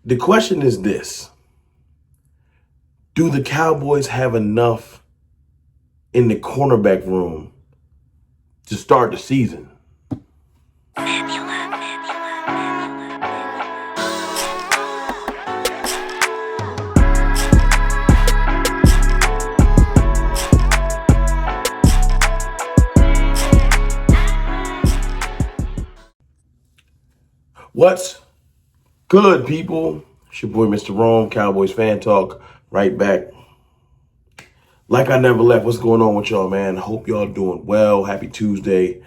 The question is this: do the Cowboys have enough in the cornerback room to start the season? What's good, people? It's your boy, Mr. Rome, Cowboys Fan Talk, right back. Like I never left. What's going on with y'all, man? Hope y'all doing well. Happy Tuesday.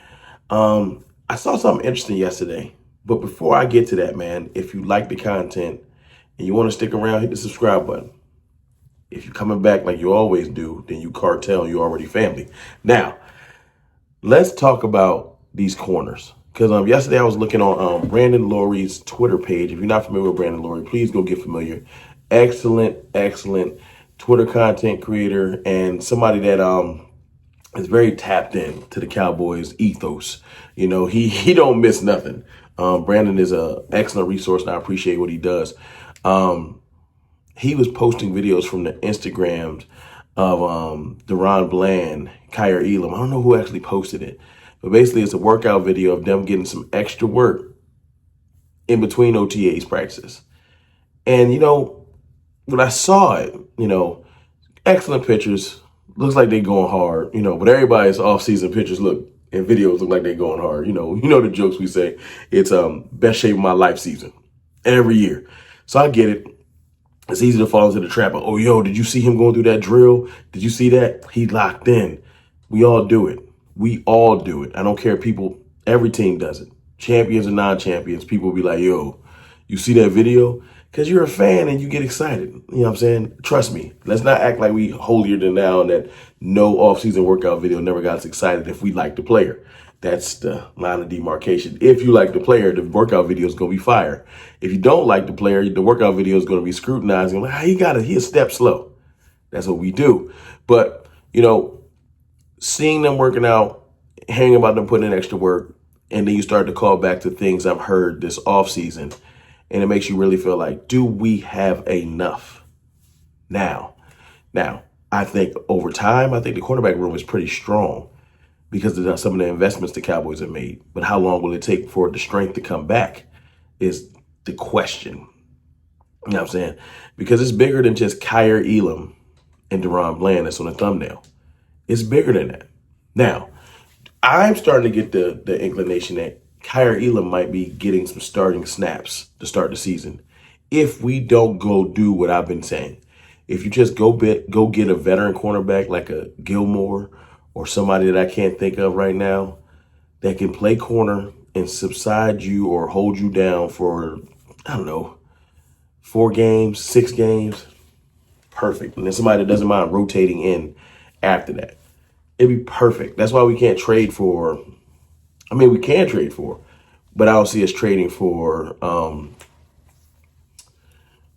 I saw something interesting yesterday, but before I get to that, man, if you like the content and you want to stick around, hit the subscribe button. If you're coming back like you always do, then you cartel, you already family. Now, let's talk about these corners. Because yesterday I was looking on Brandon Laurie's Twitter page. If you're not familiar with Brandon Laurie, please go get familiar. Excellent Twitter content creator and somebody that is very tapped in to the Cowboys ethos. You know, he don't miss nothing. Brandon is an excellent resource, and I appreciate what he does. He was posting videos from the Instagrams of Deron Bland, Kyer Elam. I don't know who actually posted it. But basically, it's a workout video of them getting some extra work in between OTAs practices. And, you know, when I saw it, you know, excellent pictures. Looks like they're going hard, you know, but everybody's off-season pictures and videos look like they're going hard. You know the jokes we say. It's best shape of my life season every year. So I get it. It's easy to fall into the trap of, oh, yo, did you see him going through that drill? Did you see that? He locked in. We all do it. We all do it. I don't care. Every team does it. Champions and non-champions. People will be like, yo, you see that video? Because you're a fan and you get excited. You know what I'm saying? Trust me. Let's not act like we holier than thou and that no off-season workout video never got us excited if we like the player. That's the line of demarcation. If you like the player, the workout video is going to be fire. If you don't like the player, the workout video is going to be scrutinizing. Like, he a step slow. That's what we do. But, you know, seeing them working out, hearing about them putting in extra work, and then you start to call back to things I've heard this offseason, and it makes you really feel like, do we have enough? Now, I think over time, I think the cornerback room is pretty strong because of some of the investments the Cowboys have made. But how long will it take for the strength to come back is the question. You know what I'm saying? Because it's bigger than just Kyer Elam and Deron Bland that's on the thumbnail. It's bigger than that. Now, I'm starting to get the inclination that Kyer Elam might be getting some starting snaps to start the season if we don't go do what I've been saying. If you just go get a veteran cornerback like a Gilmore or somebody that I can't think of right now that can play corner and subside you or hold you down for, I don't know, 4 games, 6 games, perfect. And then somebody that doesn't mind rotating in after that. It'd be perfect. That's why we can't trade for, we can trade for, but I don't see us trading for,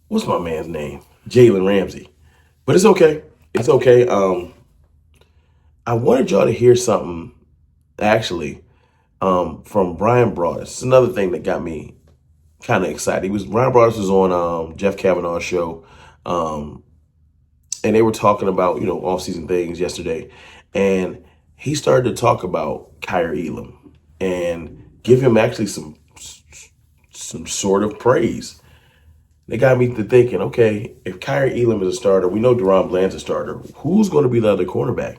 what's my man's name? Jalen Ramsey. But it's okay. It's okay. I wanted y'all to hear something, actually, from Brian Broaddus. It's another thing that got me kind of excited. Brian Broaddus was on Jeff Kavanaugh's show, and they were talking about, you know, off-season things yesterday. And he started to talk about Kyer Elam and give him actually some sort of praise. They got me to thinking, okay, if Kyer Elam is a starter, we know Deron Bland's a starter. Who's going to be the other cornerback?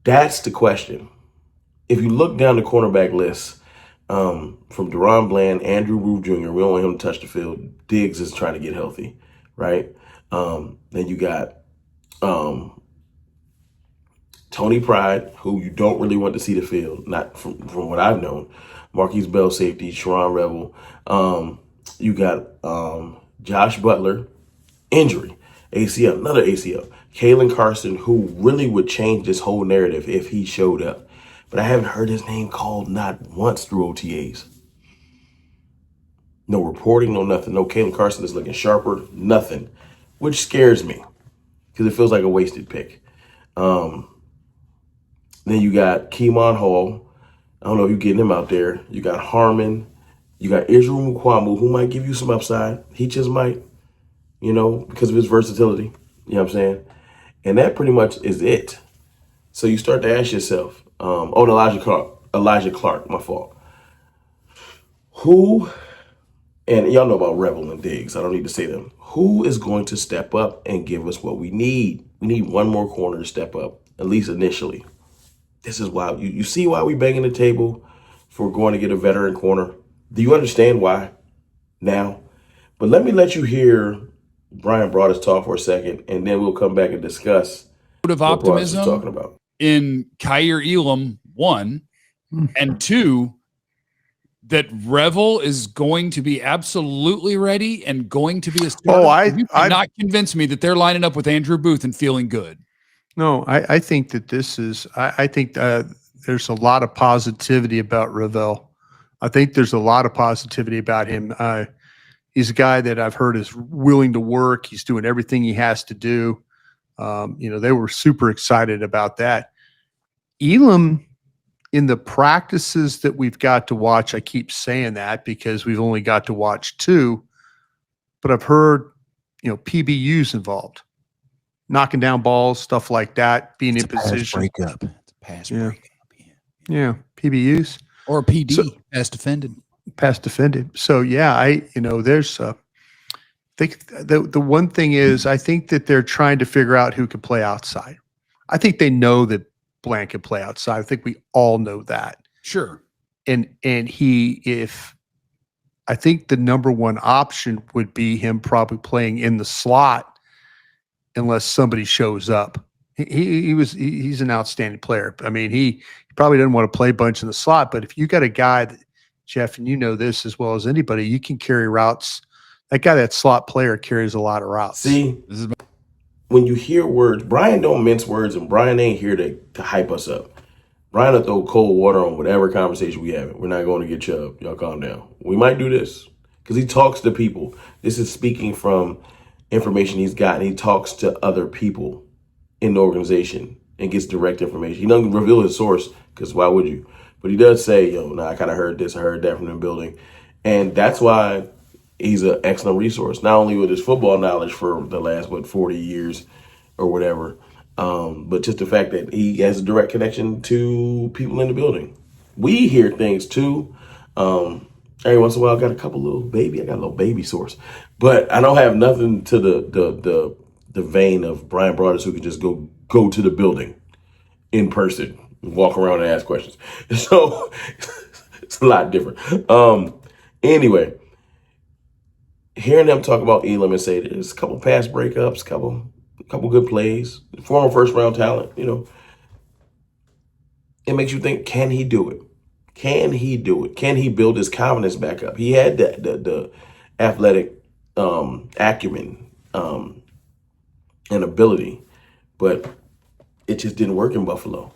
That's the question. If you look down the cornerback list, from Deron Bland, Andrew Roof Jr., we don't want him to touch the field. Diggs is trying to get healthy, right? Then you got Tony Pride, who you don't really want to see the field, not from what I've known. Marquise Bell, safety, Sharon Rebel. You got Josh Butler, injury, ACL, another ACL. Kalen Carson, who really would change this whole narrative if he showed up. But I haven't heard his name called not once through OTAs. No reporting, no nothing. No, Kalen Carson is looking sharper, nothing, which scares me because it feels like a wasted pick. Then you got Keemon Hall. I don't know if you're getting him out there. You got Harmon. You got Israel Mukwamu, who might give you some upside. He just might, because of his versatility. You know what I'm saying? And that pretty much is it. So you start to ask yourself, Elijah Clark, my fault. Who, and y'all know about Revel and Diggs, I don't need to say them. Who is going to step up and give us what we need? We need one more corner to step up, at least initially. This is why, you see why we banging the table for going to get a veteran corner? Do you understand why now? But let me let you hear Brian Broaddus talk for a second, and then we'll come back and discuss of what Broaddus is optimism talking about. In Kyer Elam, one, and two, that Revel is going to be absolutely ready and going to be a starter. You cannot convince me that they're lining up with Andrew Booth and feeling good. No, I think that this is. I think there's a lot of positivity about Revel. I think there's a lot of positivity about him. He's a guy that I've heard is willing to work. He's doing everything he has to do. They were super excited about that. Elam, in the practices that we've got to watch, I keep saying that because we've only got to watch 2, but I've heard, PBUs involved, knocking down balls, stuff like that, being in position. It's a pass breakup. Yeah, PBUs. Or a PD, pass defended. So, yeah, there's the one thing is I think that they're trying to figure out who can play outside. I think they know that Blank can play outside. I think we all know that. Sure. And I think the number one option would be him probably playing in the slot unless somebody shows up. He's an outstanding player. I mean, he probably doesn't want to play a bunch in the slot, but if you got a guy that, Jeff, and you know this as well as anybody, you can carry routes. That slot player carries a lot of routes. See, when you hear words, Brian don't mince words, and Brian ain't here to hype us up. Brian will throw cold water on whatever conversation we have. We're not going to get chubbed. Y'all calm down. We might do this because he talks to people. This is speaking from information he's gotten. He talks to other people in the organization and gets direct information. He doesn't reveal his source because why would you? But he does say, I kind of heard this, I heard that from the building. And that's why he's an excellent resource, not only with his football knowledge for the last, 40 years or whatever, but just the fact that he has a direct connection to people in the building. We hear things too. Every once in a while, I got a little baby source. But I don't have nothing to the vein of Brian Broaddus, who can just go to the building in person, walk around and ask questions. So it's a lot different. Anyway, hearing them talk about Elam and say there's a couple pass breakups, couple good plays, former first round talent, it makes you think, can he do it? Can he do it? Can he build his confidence back up? He had the athletic acumen and ability, but it just didn't work in Buffalo.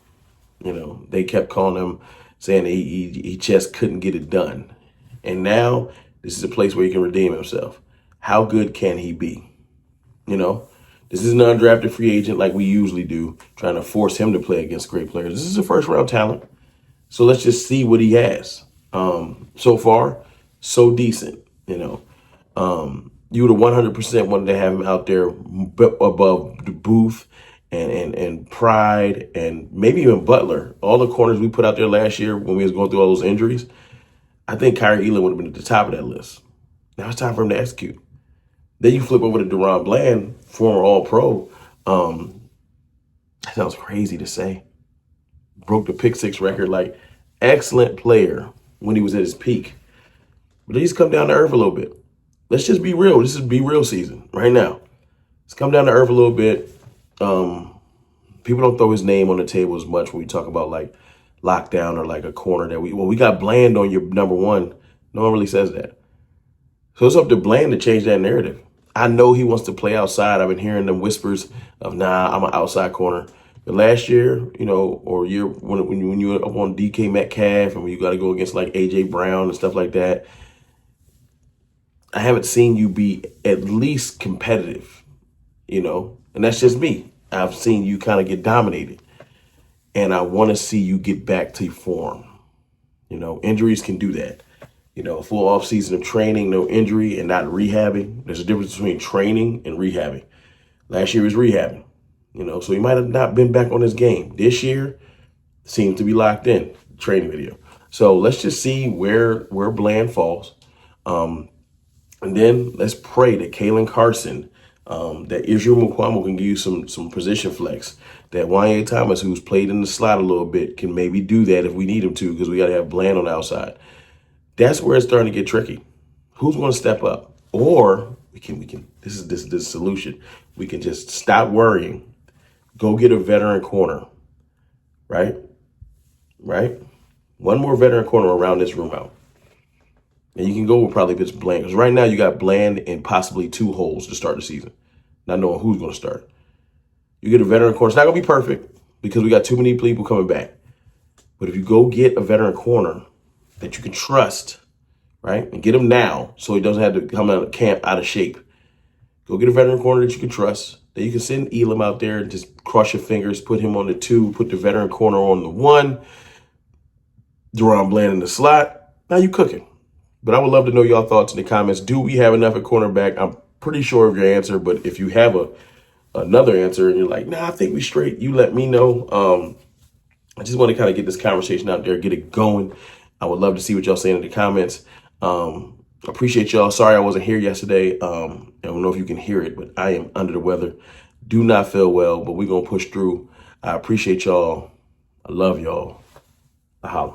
They kept calling him, saying he just couldn't get it done. And now this is a place where he can redeem himself. How good can he be? This is an undrafted free agent like we usually do, trying to force him to play against great players. This is a first round talent. So let's just see what he has. So far, so decent, You would have 100% wanted to have him out there above the Booth and Pride and maybe even Butler. All the corners we put out there last year when we was going through all those injuries, I think Kyer Elam would have been at the top of that list. Now it's time for him to execute. Then you flip over to Deron Bland, former All-Pro. That sounds crazy to say. Broke the pick-6 record, excellent player when he was at his peak. But he's come down to earth a little bit. Let's just be real. This is be real season right now. Let's come down to earth a little bit. People don't throw his name on the table as much when we talk about lockdown or a corner that we got Bland on your number one. No one really says that. So it's up to Bland to change that narrative. I know he wants to play outside. I've been hearing the whispers of, I'm an outside corner. But last year, or year when you were up on DK Metcalf and when you got to go against AJ Brown and stuff like that, I haven't seen you be at least competitive, and that's just me. I've seen you kind of get dominated, and I want to see you get back to form. Injuries can do that. a full off season of training, no injury, and not rehabbing. There's a difference between training and rehabbing. Last year he was rehabbing, so he might have not been back on his game. This year seems to be locked in, training video. So let's just see where Bland falls. And then let's pray that Kalen Carson, that Israel Mukwamo can give you some position flex. That Wanye Thomas, who's played in the slot a little bit, can maybe do that if we need him to, because we got to have Bland on the outside. That's where it's starting to get tricky. Who's going to step up? Or we can. This is the solution. We can just stop worrying. Go get a veteran corner. Right. One more veteran corner around this room out. And you can go with probably if it's Bland. Because right now you got Bland and possibly 2 holes to start the season. Not knowing who's going to start. You get a veteran corner. It's not going to be perfect because we got too many people coming back. But if you go get a veteran corner that you can trust, right, and get him now so he doesn't have to come out of camp out of shape. Go get a veteran corner that you can trust. Then you can send Elam out there and just cross your fingers, put him on the 2, put the veteran corner on the 1, Deron Bland in the slot. Now you cooking. But I would love to know your thoughts in the comments. Do we have enough at cornerback? I'm pretty sure of your answer, but if you have another answer and you're like, nah, I think we straight, you let me know. I just want to kind of get this conversation out there, get it going. I would love to see what y'all saying in the comments. Appreciate y'all. Sorry I wasn't here yesterday. I don't know if you can hear it, but I am under the weather. Do not feel well, but we're going to push through. I appreciate y'all. I love y'all. I holla.